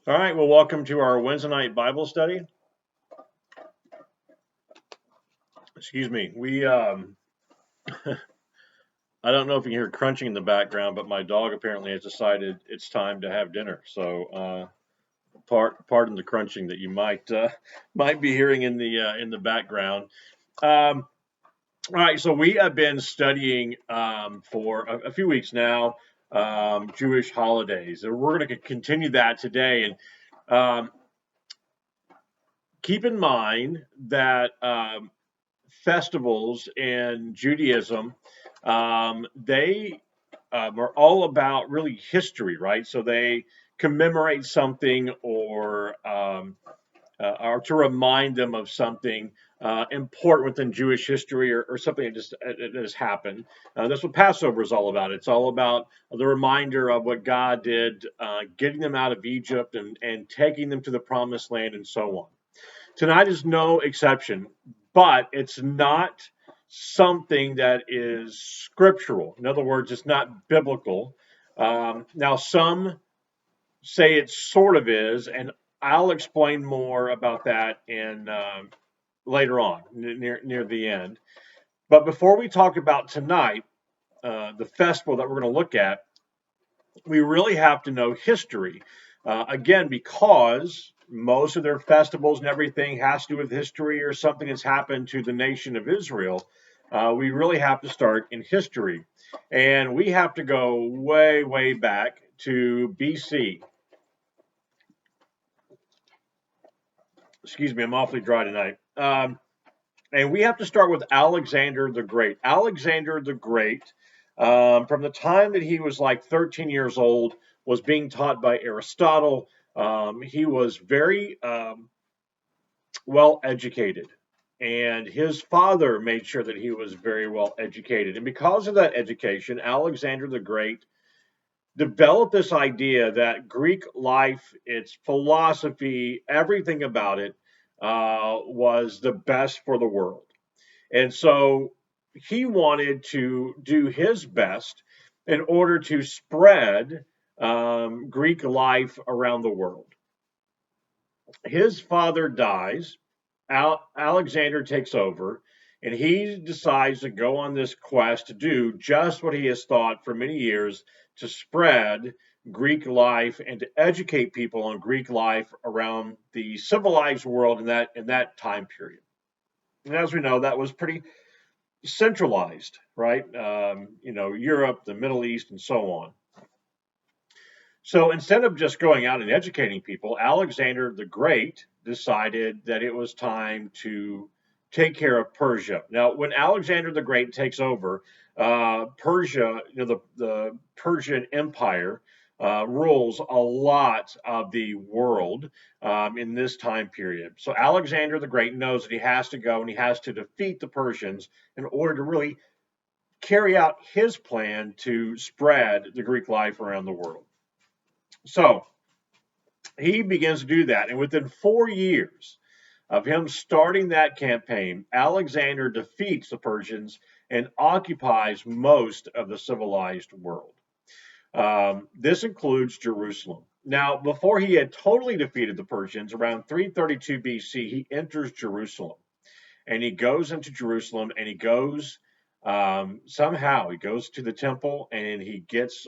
All right, well, welcome to our Wednesday night Bible study. Excuse me. I don't know if you can hear crunching in the background, but my dog apparently has decided it's time to have dinner. So, pardon the crunching that you might be hearing in the background. Um, all right, so we have been studying for a few weeks now Jewish holidays, and we're going to continue that today. And um, keep in mind that festivals in Judaism, they are all about really history, right? So they commemorate something or to remind them of something important within Jewish history or something that has happened. That's what Passover is all about. It's all about the reminder of what God did, getting them out of Egypt and taking them to the promised land and so on. Tonight is no exception, but it's not something that is scriptural. In other words, it's not biblical. Now, some say it sort of is, and I'll explain more about that in later on, near the end. But before we talk about tonight, the festival that we're going to look at, we really have to know history. Again, because most of their festivals and everything has to do with history or something that's happened to the nation of Israel. We really have to start in history. And we have to go way, way back to BC. Excuse me, I'm awfully dry tonight. And we have to start with Alexander the Great. Alexander the Great, from the time that he was like 13 years old, was being taught by Aristotle. He was very well educated, and his father made sure that he was very well educated. And because of that education, Alexander the Great developed this idea that Greek life, its philosophy, everything about it was the best for the world. And so he wanted to do his best in order to spread Greek life around the world. His father dies, Alexander takes over, and he decides to go on this quest to do just what he has thought for many years to spread Greek life and to educate people on Greek life around the civilized world in that time period. And as we know, that was pretty centralized, right? Europe, the Middle East, and so on. So instead of just going out and educating people, Alexander the Great decided that it was time to take care of Persia. Now, when Alexander the Great takes over, Persia, the Persian Empire, rules a lot of the world in this time period. So Alexander the Great knows that he has to go and he has to defeat the Persians in order to really carry out his plan to spread the Greek life around the world. So he begins to do that. And within 4 years of him starting that campaign, Alexander defeats the Persians and occupies most of the civilized world. This includes Jerusalem. Now, before he had totally defeated the Persians, around 332 BC, he enters Jerusalem. And he goes into Jerusalem and he goes somehow, he goes to the temple and he gets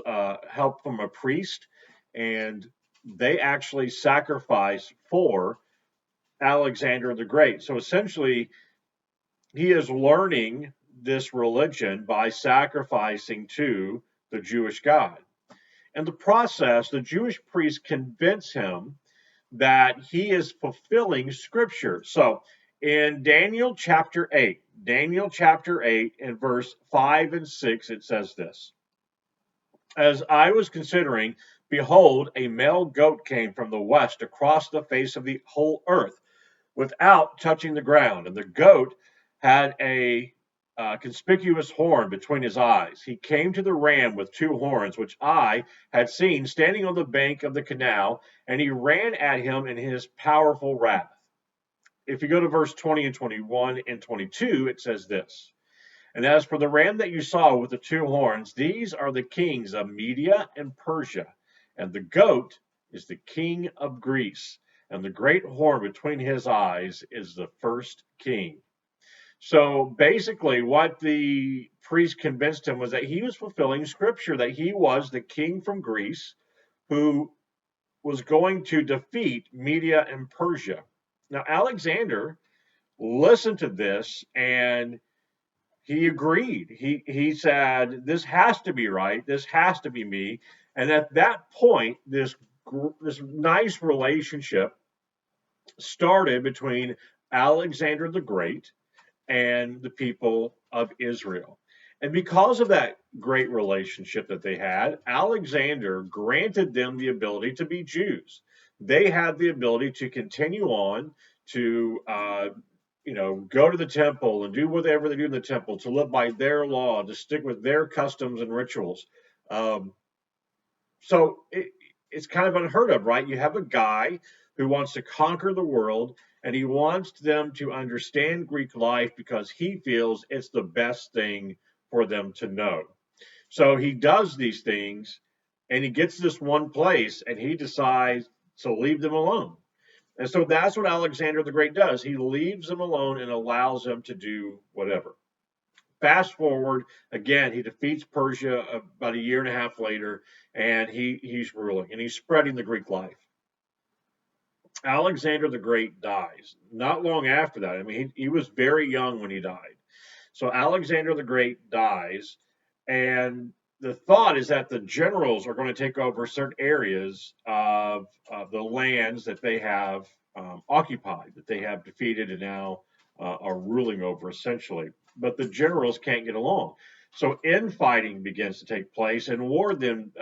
help from a priest. And they actually sacrifice for Alexander the Great. So essentially, he is learning this religion by sacrificing to the Jewish God. In the process, the Jewish priests convince him that he is fulfilling scripture. So in Daniel chapter 8, in verse 5 and 6, it says this: As I was considering, behold, a male goat came from the west across the face of the whole earth without touching the ground. And the goat had a conspicuous horn between his eyes. He came to the ram with two horns, which I had seen standing on the bank of the canal, and he ran at him in his powerful wrath. If you go to verse 20 and 21 and 22, it says this: And as for the ram that you saw with the two horns, these are the kings of Media and Persia, and the goat is the king of Greece, and the great horn between his eyes is the first king. So basically, what the priest convinced him was that he was fulfilling scripture, that he was the king from Greece who was going to defeat Media and Persia. Now, Alexander listened to this and he agreed. He said, "This has to be right. This has to be me." And at that point, this nice relationship started between Alexander the Great and the people of Israel. And because of that great relationship that they had, Alexander granted them the ability to be Jews. They had the ability to continue on to, go to the temple and do whatever they do in the temple, to live by their law, to stick with their customs and rituals. Um, so it's kind of unheard of, right? You have a guy who wants to conquer the world and he wants them to understand Greek life because he feels it's the best thing for them to know. So he does these things and he gets to this one place and he decides to leave them alone. And so that's what Alexander the Great does. He leaves them alone and allows them to do whatever. Fast forward again, he defeats Persia about a year and a half later, and he's ruling and he's spreading the Greek life. Alexander the Great dies. Not long after that, I mean, he was very young when he died. So Alexander the Great dies, and the thought is that the generals are going to take over certain areas of the lands that they have occupied, that they have defeated and now are ruling over essentially. But the generals can't get along. So infighting begins to take place, and war then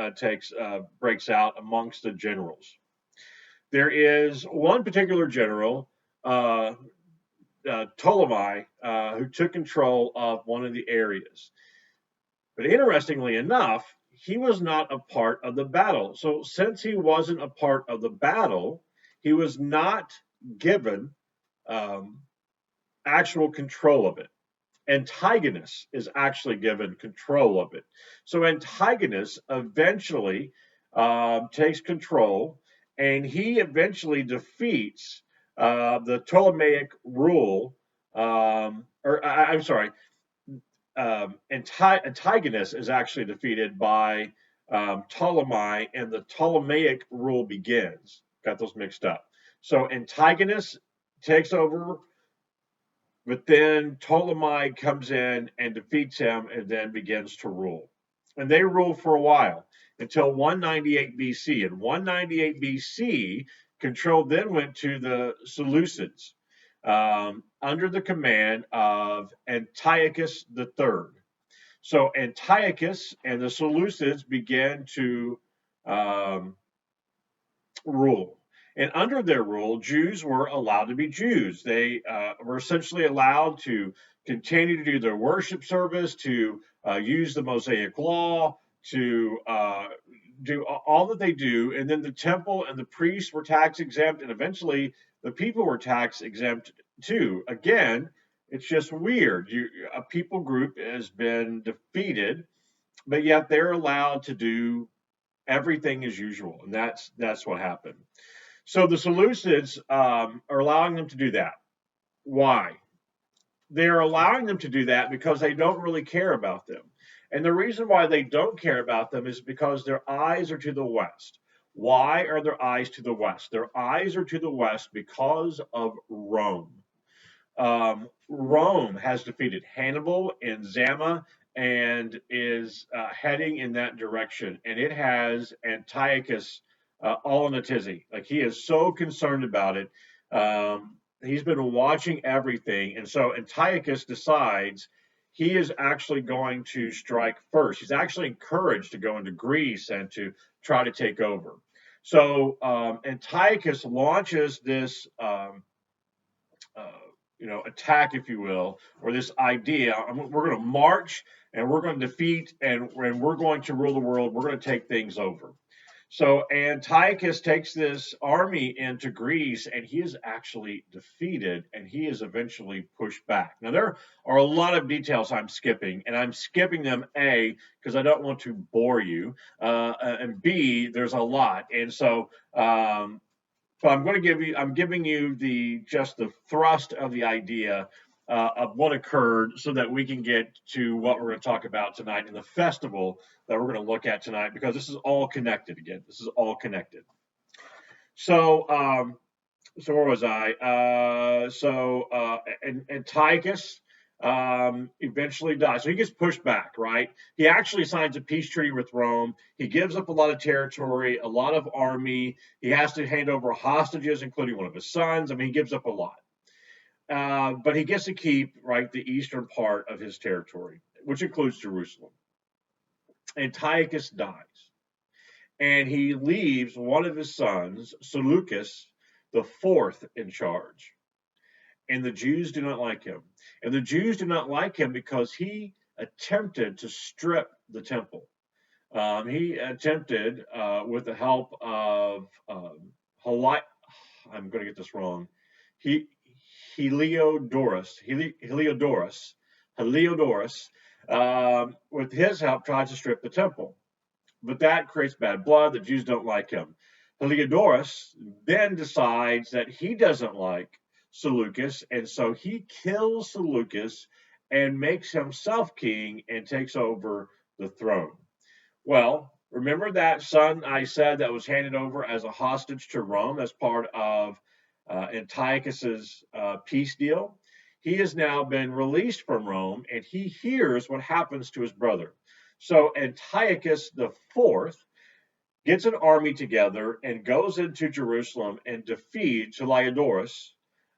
breaks out amongst the generals. There is one particular general, uh, Ptolemy, who took control of one of the areas. But interestingly enough, he was not a part of the battle. So since he wasn't a part of the battle, he was not given um, actual control of it. Antigonus is actually given control of it. So Antigonus eventually takes control, and he eventually defeats the Ptolemaic rule. I'm sorry, Antigonus is actually defeated by Ptolemy, and the Ptolemaic rule begins. Got those mixed up. So Antigonus takes over, but then Ptolemy comes in and defeats him and then begins to rule. And they rule for a while until 198 BC. And 198 BC, control then went to the Seleucids under the command of Antiochus III. So Antiochus and the Seleucids began to um, rule. And under their rule, Jews were allowed to be Jews. They were essentially allowed to continue to do their worship service, to use the Mosaic law, to do all that they do. And then the temple and the priests were tax exempt, and eventually the people were tax exempt too. Again, it's just weird. A people group has been defeated, but yet they're allowed to do everything as usual, and that's what happened. So the Seleucids are allowing them to do that. Why? They're allowing them to do that because they don't really care about them. And the reason why they don't care about them is because their eyes are to the west. Why are their eyes to the west? Their eyes are to the west because of Rome. Rome has defeated Hannibal and Zama and is heading in that direction. And it has Antiochus all in a tizzy. Like he is so concerned about it. He's been watching everything. And so Antiochus decides he is actually going to strike first. He's actually encouraged to go into Greece and to try to take over. So Antiochus launches this uh, attack, if you will, or this idea. We're going to march and we're going to defeat and we're going to rule the world. We're going to take things over. So Antiochus takes this army into Greece, and he is actually defeated, and he is eventually pushed back. Now there are a lot of details I'm skipping, and I'm skipping them A because I don't want to bore you, and B there's a lot, and so I'm giving you just the thrust of the idea of what occurred so that we can get to what we're going to talk about tonight in the festival that we're going to look at tonight, because this is all connected again. This is all connected. So, so where was I? And Antiochus eventually dies. So he gets pushed back, right? He actually signs a peace treaty with Rome. He gives up a lot of territory, a lot of army. He has to hand over hostages, including one of his sons. I mean, he gives up a lot. But he gets to keep, right, the eastern part of his territory, which includes Jerusalem. Antiochus dies, and he leaves one of his sons, Seleucus, the fourth, in charge. And the Jews do not like him. And the Jews do not like him because he attempted to strip the temple. He attempted, with the help of I'm going to get this wrong, he, Heliodorus, with his help, tries to strip the temple. But that creates bad blood. The Jews don't like him. Heliodorus then decides that he doesn't like Seleucus, and so he kills Seleucus and makes himself king and takes over the throne. Well, remember that son I said that was handed over as a hostage to Rome as part of Antiochus's peace deal? He has now been released from Rome, and he hears what happens to his brother. So Antiochus the fourth gets an army together and goes into Jerusalem and defeats Heliodorus,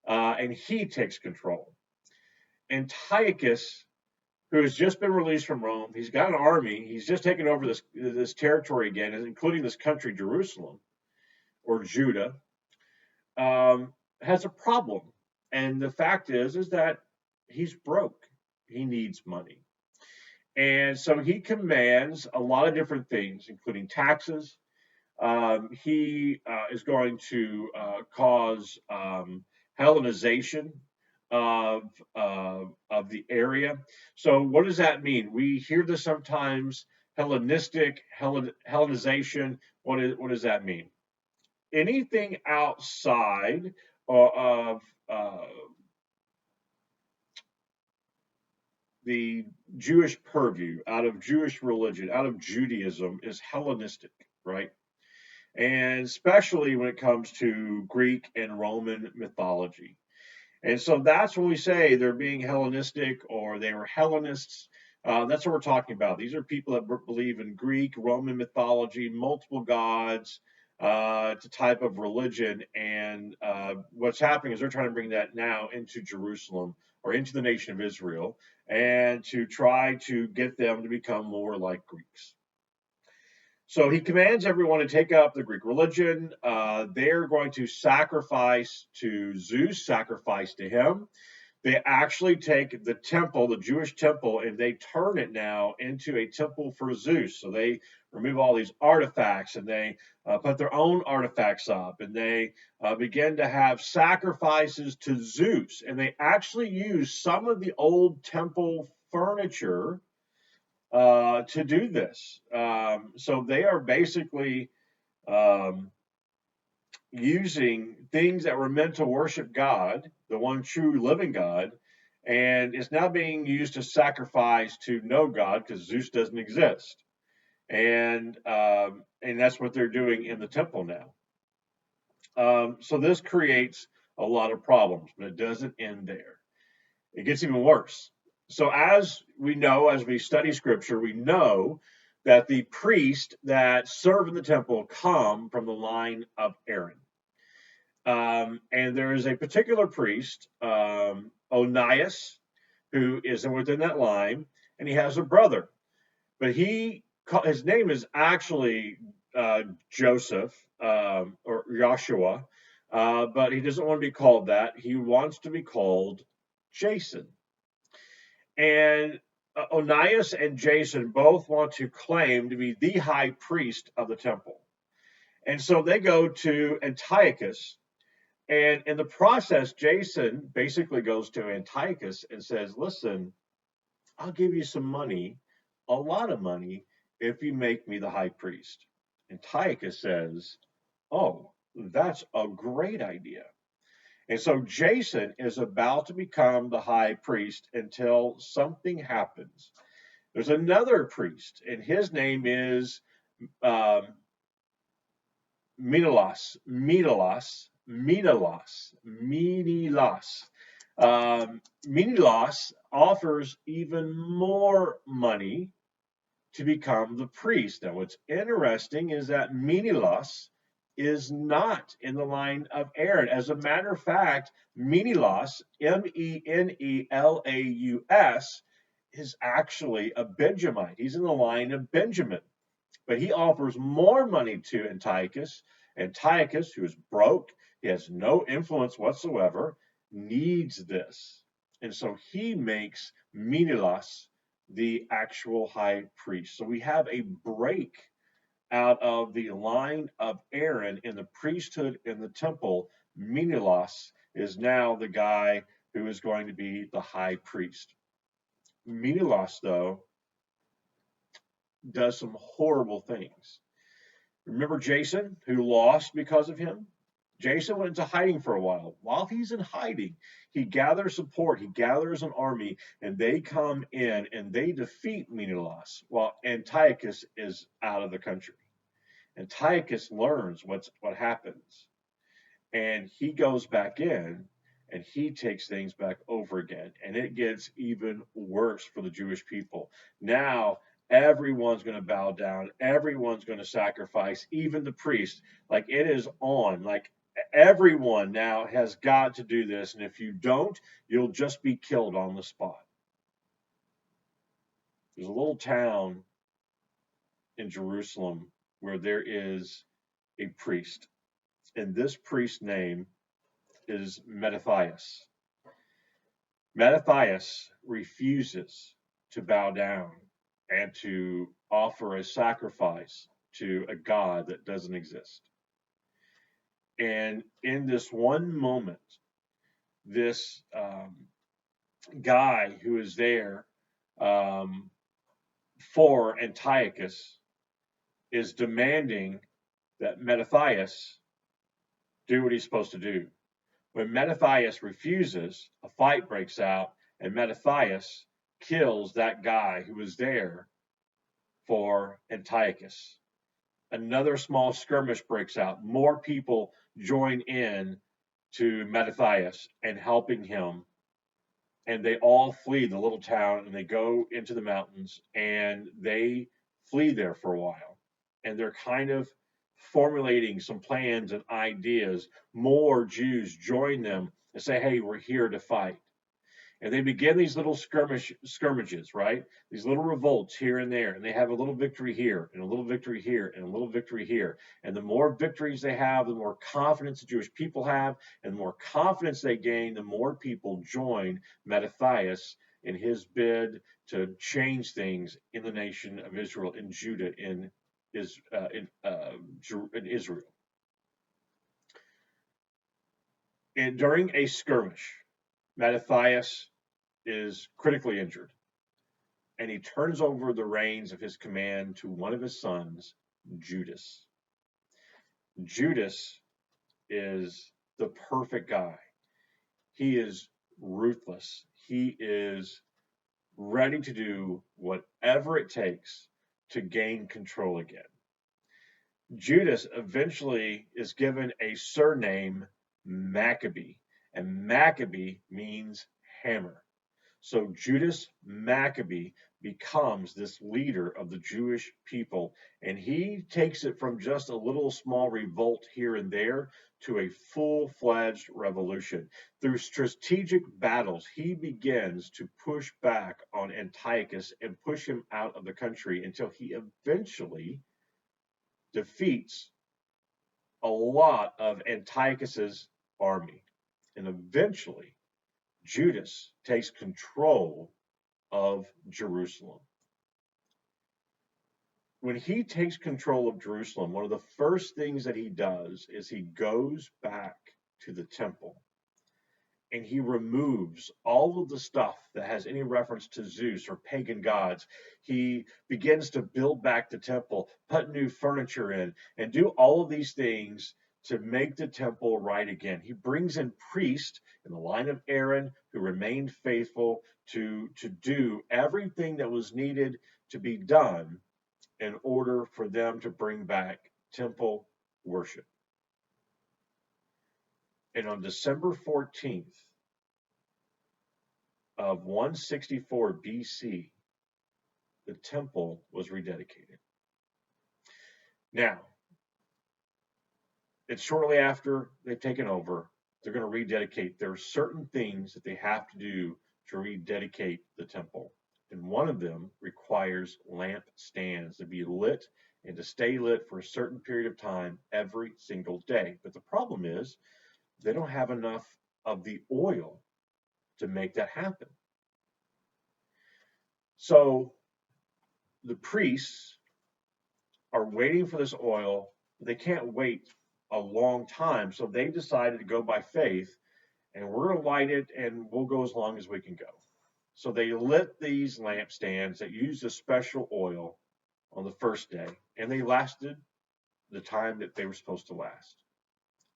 and he takes control. Antiochus, who has just been released from Rome, he's got an army, he's just taken over this territory again, including this country, Jerusalem, or Judah, has a problem. And the fact is that he's broke. He needs money. And so he commands a lot of different things, including taxes. He is going to cause Hellenization of the area. So, what does that mean? We hear this sometimes: Hellenization. What does that mean? Anything outside of the Jewish purview, out of Jewish religion, out of Judaism, is Hellenistic, right? And especially when it comes to Greek and Roman mythology. And so that's when we say they're being Hellenistic or they were Hellenists. That's what we're talking about. These are people that believe in Greek, Roman mythology, multiple gods. It's a type of religion. And what's happening is they're trying to bring that now into Jerusalem or into the nation of Israel, and to try to get them to become more like Greeks. So he commands everyone to take up the Greek religion. They're going to sacrifice to Zeus, sacrifice to him. They actually take the temple, the Jewish temple, and they turn it now into a temple for Zeus. So they remove all these artifacts, and they put their own artifacts up, and they begin to have sacrifices to Zeus. And they actually use some of the old temple furniture to do this. So they are basically um, using things that were meant to worship God, the one true living God, and it's now being used to sacrifice to no God because Zeus doesn't exist. And that's what they're doing in the temple now. So this creates a lot of problems, but it doesn't end there. It gets even worse. So as we know, as we study scripture, we know that the priests that serve in the temple come from the line of Aaron. And there is a particular priest, Onias, who is within that line, and he has a brother. But his name is actually Joseph, or Joshua, but he doesn't want to be called that. He wants to be called Jason. And Onias and Jason both want to claim to be the high priest of the temple. And so they go to Antiochus. And in the process, Jason basically goes to Antiochus and says, listen, I'll give you some money, a lot of money, if you make me the high priest. Antiochus says, oh, that's a great idea. And so Jason is about to become the high priest until something happens. There's another priest, and his name is um, Menelas. Menelas offers even more money to become the priest. Now, what's interesting is that Menelas is not in the line of Aaron. As a matter of fact, Menelas, Menelaus, is actually a Benjamite. He's in the line of Benjamin. But he offers more money to Antiochus. Antiochus, who is broke, he has no influence whatsoever, needs this. And so he makes Menelas the actual high priest. So we have a break out of the line of Aaron in the priesthood in the temple. Menelas is now the guy who is going to be the high priest. Menelas, though, does some horrible things. Remember Jason, who lost because of him? Jason went into hiding for a while. While he's in hiding, he gathers support, he gathers an army, and they come in and they defeat Menelaus while Antiochus is out of the country. Antiochus learns what happens, and he goes back in and he takes things back over again, and it gets even worse for the Jewish people. Now everyone's going to bow down, everyone's going to sacrifice, even the priest. Like, it is on. Like, everyone now has got to do this, and if you don't, you'll just be killed on the spot. There's a little town in Jerusalem where there is a priest, and this priest's name is Mattathias. Mattathias refuses to bow down and to offer a sacrifice to a God that doesn't exist. And in this one moment, this guy who is there um, for Antiochus is demanding that Mattathias do what he's supposed to do. When Mattathias refuses, a fight breaks out, and Mattathias kills that guy who was there for Antiochus. Another small skirmish breaks out. More people join in to Mattathias and helping him. And they all flee the little town and they go into the mountains and they flee there for a while. And they're kind of formulating some plans and ideas. More Jews join them and say, hey, we're here to fight. And they begin these little skirmishes, right? These little revolts here and there, and they have a little victory here, and a little victory here, and a little victory here. And the more victories they have, the more confidence the Jewish people have, and the more confidence they gain, the more people join Mattathias in his bid to change things in the nation of Israel, in Judah, in Israel. And during a skirmish, Mattathias is critically injured, and he turns over the reins of his command to one of his sons, Judas. Judas is the perfect guy. He is ruthless. He is ready to do whatever it takes to gain control again. Judas eventually is given a surname, Maccabee, and Maccabee means hammer. So Judas Maccabee becomes this leader of the Jewish people, and he takes it from just a little small revolt here and there to a full-fledged revolution. Through strategic battles, he begins to push back on Antiochus and push him out of the country until he eventually defeats a lot of Antiochus's army. And eventually, Judas takes control of Jerusalem. when he takes control of Jerusalem, one of the first things that he does is he goes back to the temple and he removes all of the stuff that has any reference to Zeus or pagan gods. He begins to build back the temple, put new furniture in, and do all of these things to make the temple right again. He brings in priests in the line of Aaron who remained faithful to do everything that was needed to be done in order for them to bring back temple worship. And on December 14th of 164 BC, the temple was rededicated. Now, it's shortly after they've taken over, they're going to rededicate. There are certain things that they have to do to rededicate the temple. And one of them requires lamp stands to be lit and to stay lit for a certain period of time every single day. But the problem is they don't have enough of the oil to make that happen. So the priests are waiting for this oil. They can't wait a long time. So they decided to go by faith, and we're going to light it and we'll go as long as we can go. So they lit these lampstands that used a special oil on the first day, and they lasted the time that they were supposed to last.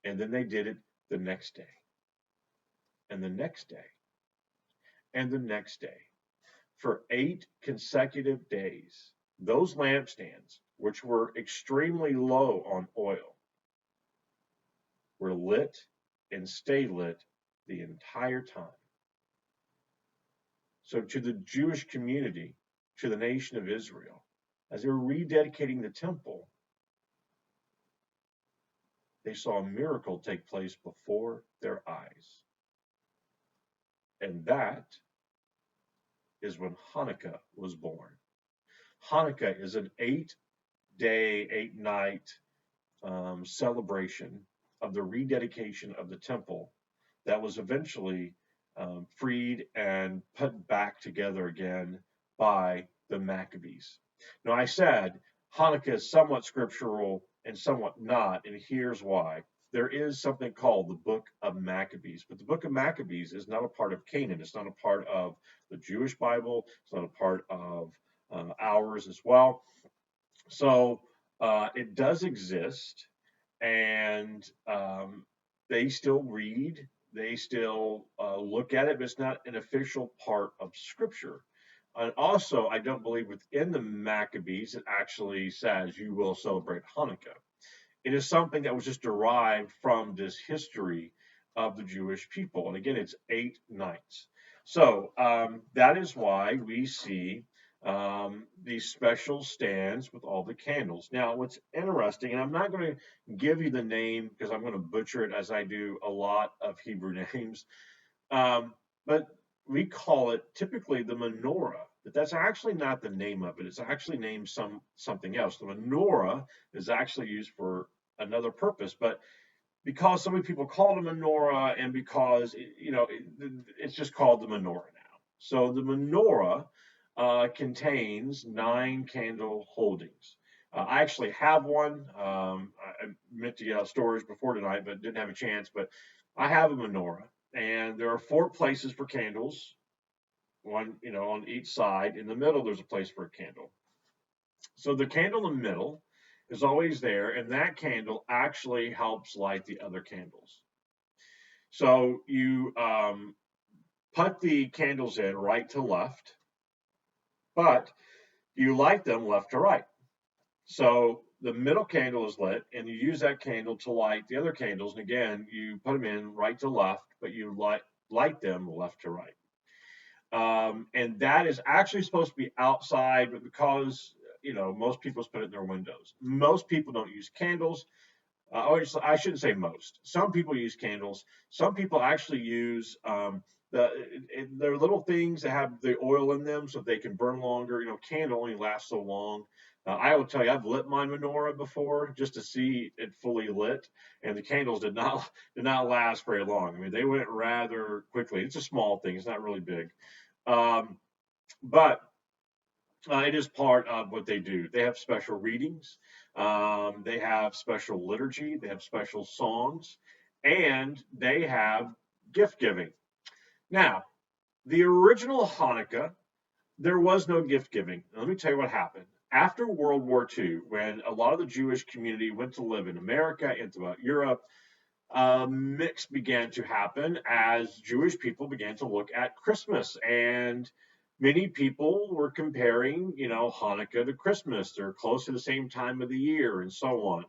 And then they did it the next day, and the next day, and the next day. For 8 consecutive days, those lampstands, which were extremely low on oil, were lit and stay lit the entire time. So to the Jewish community, to the nation of Israel, as they were rededicating the temple, they saw a miracle take place before their eyes. And that is when Hanukkah was born. Hanukkah is an 8-day, 8-night celebration of the rededication of the temple that was eventually freed and put back together again by the Maccabees. Now, I said Hanukkah is somewhat scriptural and somewhat not, and here's why. There is something called the Book of Maccabees, but the Book of Maccabees is not a part of Canaan. It's not a part of the Jewish Bible. It's not a part of ours as well. So it does exist, and they still read, they still look at it, but it's not an official part of Scripture. And also, I don't believe within the Maccabees it actually says you will celebrate Hanukkah. It is something that was just derived from this history of the Jewish people. And again, it's 8 nights. So that is why we see these special stands with all the candles. Now, what's interesting, and I'm not going to give you the name because I'm going to butcher it as I do a lot of Hebrew names, but we call it typically the menorah, but that's actually not the name of it. It's actually named something else. The menorah is actually used for another purpose, but because so many people call it a menorah, and because it's just called the menorah now. So the menorah contains 9 candle holdings. I actually have one. I meant to get out storage before tonight, but didn't have a chance. But I have a menorah, and there are 4 places for candles. One, on each side. In the middle, there's a place for a candle. So the candle in the middle is always there, and that candle actually helps light the other candles. So you put the candles in right to left, but you light them left to right. So the middle candle is lit, and you use that candle to light the other candles. And again, you put them in right to left, but you light them left to right. And that is actually supposed to be outside, but because most people put it in their windows. Most people don't use candles. I shouldn't say most. Some people use candles. Some people actually use they're little things that have the oil in them so they can burn longer. Candle only lasts so long. I will tell you, I've lit my menorah before just to see it fully lit, and the candles did not last very long. I mean, they went rather quickly. It's a small thing; it's not really big, but It is part of what they do. They have special readings, they have special liturgy, they have special songs, and they have gift giving. Now, the original Hanukkah, there was no gift giving. Let me tell you what happened. After World War II, when a lot of the Jewish community went to live in America and throughout Europe, a mix began to happen as Jewish people began to look at Christmas. And many people were comparing, Hanukkah to Christmas. They're close to the same time of the year and so on.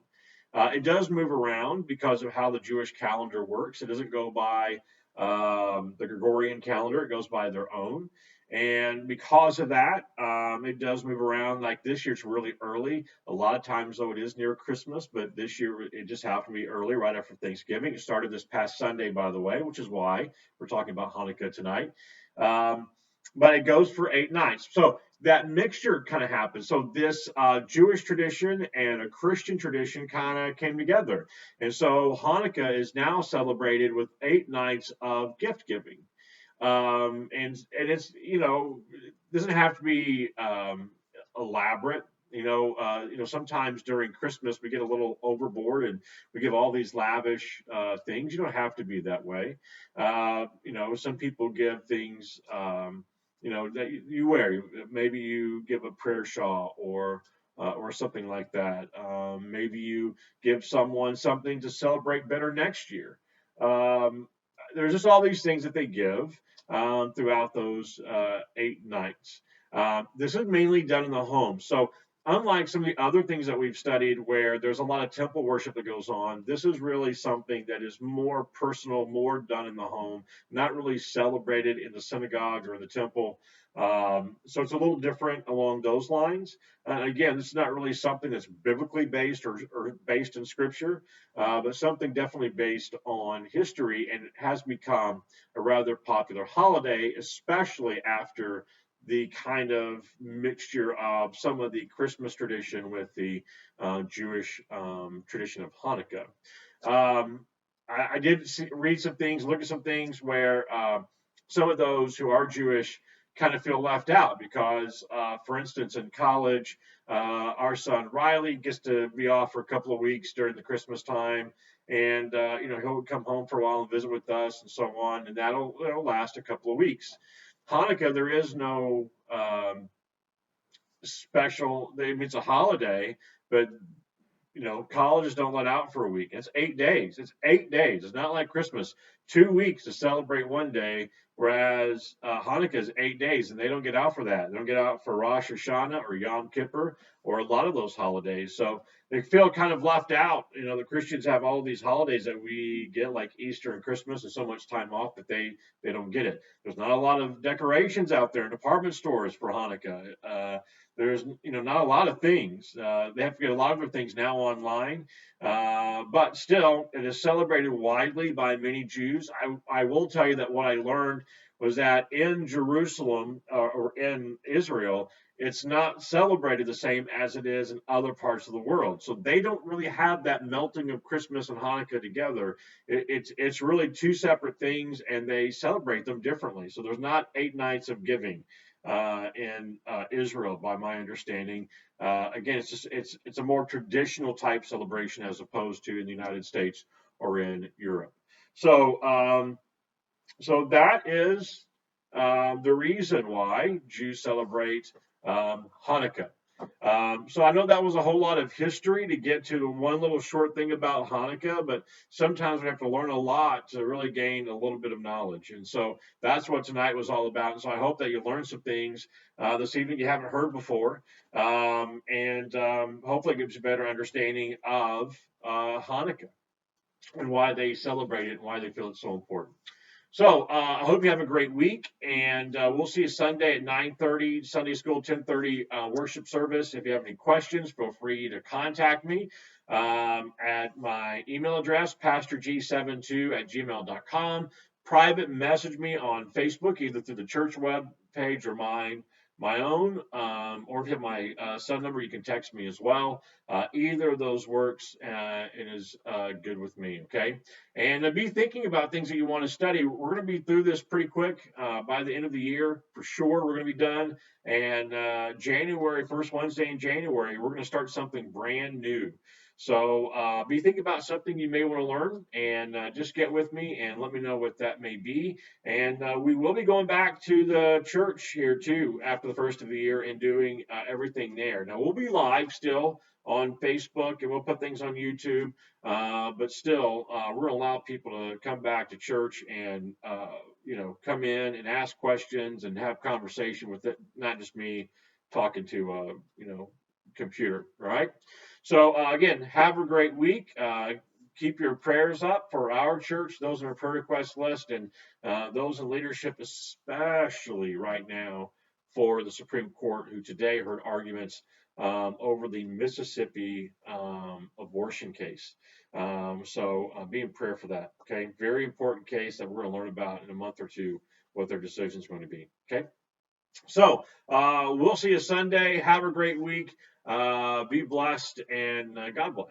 It does move around because of how the Jewish calendar works. It doesn't go by the Gregorian calendar, it goes by their own. And because of that, it does move around. Like this year, it's really early. A lot of times, though, it is near Christmas, but this year it just happened to be early, right after Thanksgiving. It started this past Sunday, by the way, which is why we're talking about Hanukkah tonight. Um, but it goes for 8 nights. So that mixture kind of happened. So this Jewish tradition and a Christian tradition kind of came together. And so Hanukkah is now celebrated with 8 nights of gift giving. And it's it doesn't have to be elaborate. Sometimes during Christmas we get a little overboard and we give all these lavish things. You don't have to be that way. Some people give things that you wear. Maybe you give a prayer shawl or something like that. Maybe you give someone something to celebrate better next year. Um, there's just all these things that they give throughout those 8 nights. This is mainly done in the home. So, unlike some of the other things that we've studied where there's a lot of temple worship that goes on, this is really something that is more personal, more done in the home, not really celebrated in the synagogue or in the temple. So it's a little different along those lines. Again, this is not really something that's biblically based or based in scripture, but something definitely based on history, and it has become a rather popular holiday, especially after the kind of mixture of some of the Christmas tradition with the Jewish tradition of Hanukkah. Um, I did read some things, look at some things where some of those who are Jewish kind of feel left out because, for instance, in college, our son Riley gets to be off for a couple of weeks during the Christmas time, and he'll come home for a while and visit with us and so on, and it'll last a couple of weeks. Hanukkah, there is no special. I mean, it's a holiday, but colleges don't let out for a week. It's 8 days. It's 8 days. It's not like Christmas. 2 weeks to celebrate one day, whereas Hanukkah is 8 days, and they don't get out for that. They don't get out for Rosh Hashanah or Yom Kippur or a lot of those holidays. So they feel kind of left out. The Christians have all these holidays that we get, like Easter and Christmas, and so much time off, but they don't get it. There's not a lot of decorations out there in department stores for Hanukkah. There's not a lot of things. They have to get a lot of their things now online, but still, it is celebrated widely by many Jews. I will tell you that what I learned was that in Jerusalem or in Israel, it's not celebrated the same as it is in other parts of the world. So they don't really have that melting of Christmas and Hanukkah together. It's really two separate things, and they celebrate them differently. So there's not 8 nights of giving in Israel, by my understanding. Again, it's a more traditional type celebration as opposed to in the United States or in Europe. So that is the reason why Jews celebrate Hanukkah. So I know that was a whole lot of history to get to one little short thing about Hanukkah, but sometimes we have to learn a lot to really gain a little bit of knowledge. And so that's what tonight was all about. And so I hope that you learned some things this evening you haven't heard before, and hopefully it gives you a better understanding of Hanukkah and why they celebrate it and why they feel it's so important. So I hope you have a great week, and we'll see you Sunday at 9:30, Sunday school, 10:30 worship service. If you have any questions, feel free to contact me at my email address, pastorg72@gmail.com. Private message me on Facebook, either through the church web page or mine, my own, or if you have my cell number, you can text me as well. Either of those works and is good with me. Okay. And be thinking about things that you want to study. We're going to be through this pretty quick by the end of the year for sure. We're going to be done. And January, first Wednesday in January, we're going to start something brand new. So be thinking about something you may want to learn, and just get with me and let me know what that may be. And we will be going back to the church here too after the first of the year and doing everything there. Now we'll be live still on Facebook and we'll put things on YouTube, but still we're going to allow people to come back to church and come in and ask questions and have conversation with it, not just me talking to computer. All right. So again, have a great week. Keep your prayers up for our church, those on our prayer request list, and those in leadership, especially right now for the Supreme Court, who today heard arguments over the Mississippi abortion case. So be in prayer for that. Okay, very important case that we're going to learn about in a month or two what their decision is going to be. Okay, so we'll see you Sunday. Have a great week. Be blessed and God bless.